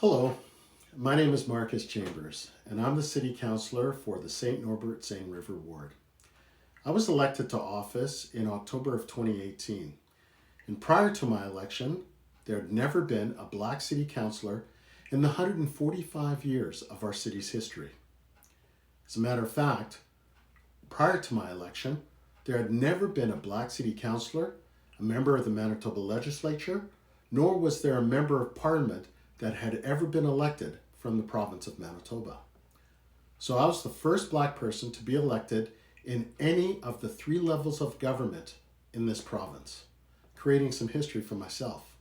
Hello, my name is Marcus Chambers, and I'm the City Councillor for the St. Norbert Seine River Ward. I was elected to office in October of 2018, and prior to my election, there had never been a Black City Councillor in the 145 years of our city's history. As a matter of fact, prior to my election, there had never been a Black City Councillor, a member of the Manitoba Legislature, nor was there a member of Parliament that had ever been elected from the province of Manitoba. So I was the first Black person to be elected in any of the three levels of government in this province, creating some history for myself.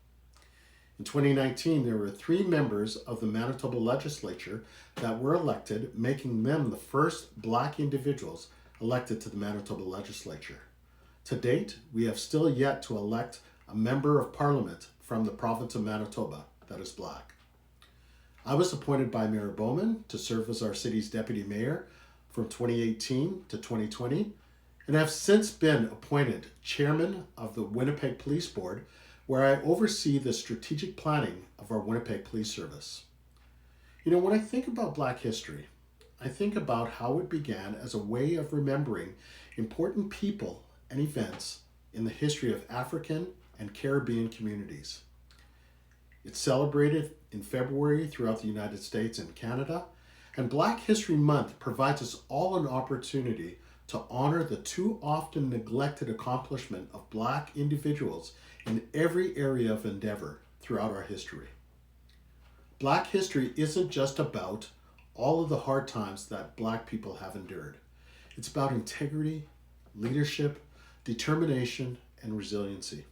In 2019, there were three members of the Manitoba Legislature that were elected, making them the first Black individuals elected to the Manitoba Legislature. To date, we have still yet to elect a member of Parliament from the province of Manitoba that is Black. I was appointed by Mayor Bowman to serve as our city's deputy mayor from 2018 to 2020, and have since been appointed chairman of the Winnipeg Police Board, where I oversee the strategic planning of our Winnipeg Police Service. When I think about Black history, I think about how it began as a way of remembering important people and events in the history of African and Caribbean communities. It's celebrated in February throughout the United States and Canada, and Black History Month provides us all an opportunity to honor the too often neglected accomplishment of Black individuals in every area of endeavor throughout our history. Black history isn't just about all of the hard times that Black people have endured. It's about integrity, leadership, determination, and resiliency.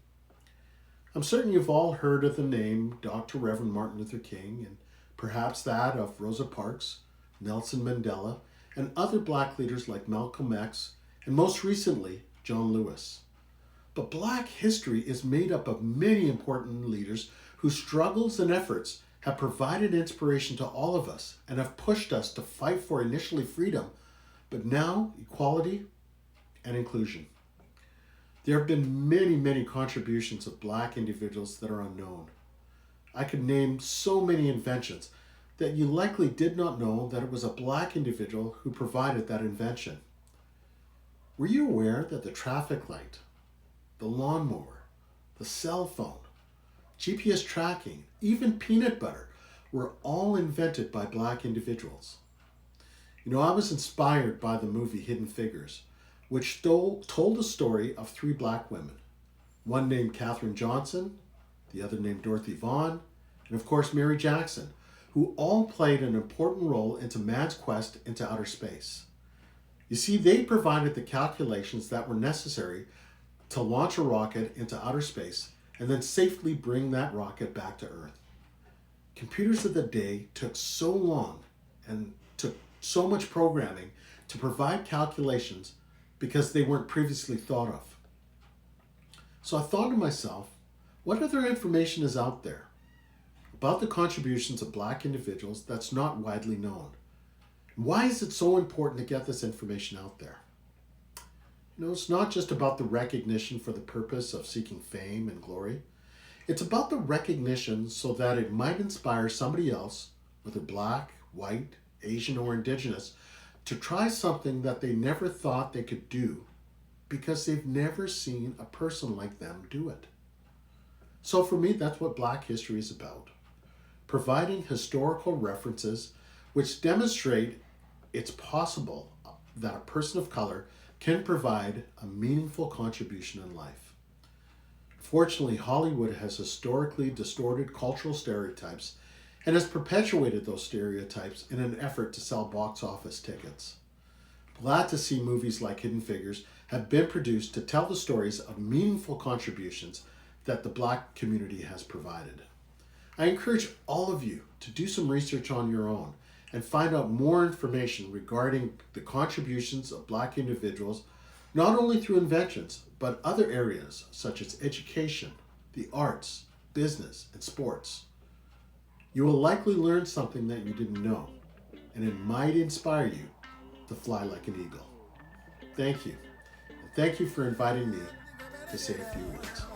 I'm certain you've all heard of the name Dr. Reverend Martin Luther King, and perhaps that of Rosa Parks, Nelson Mandela, and other Black leaders like Malcolm X, and most recently, John Lewis. But Black history is made up of many important leaders whose struggles and efforts have provided inspiration to all of us and have pushed us to fight for initially freedom, but now equality and inclusion. There have been many contributions of Black individuals that are unknown. I could name so many inventions that you likely did not know that it was a Black individual who provided that invention. Were you aware that the traffic light, the lawnmower, the cell phone, GPS tracking, even peanut butter were all invented by Black individuals? I was inspired by the movie Hidden Figures, which told the story of three Black women, one named Katherine Johnson, the other named Dorothy Vaughan, and of course Mary Jackson, who all played an important role into man's quest into outer space. You see, they provided the calculations that were necessary to launch a rocket into outer space and then safely bring that rocket back to Earth. Computers of the day took so long and took so much programming to provide calculations because they weren't previously thought of. So I thought to myself, what other information is out there about the contributions of Black individuals that's not widely known? Why is it so important to get this information out there? It's not just about the recognition for the purpose of seeking fame and glory. It's about the recognition so that it might inspire somebody else, whether Black, white, Asian, or Indigenous, to try something that they never thought they could do because they've never seen a person like them do it. So for me, that's what Black history is about. Providing historical references which demonstrate it's possible that a person of color can provide a meaningful contribution in life. Fortunately, Hollywood has historically distorted cultural stereotypes and has perpetuated those stereotypes in an effort to sell box office tickets. Glad to see movies like Hidden Figures have been produced to tell the stories of meaningful contributions that the Black community has provided. I encourage all of you to do some research on your own and find out more information regarding the contributions of Black individuals, not only through inventions, but other areas such as education, the arts, business, and sports. You will likely learn something that you didn't know, and it might inspire you to fly like an eagle. Thank you. And thank you for inviting me to say a few words.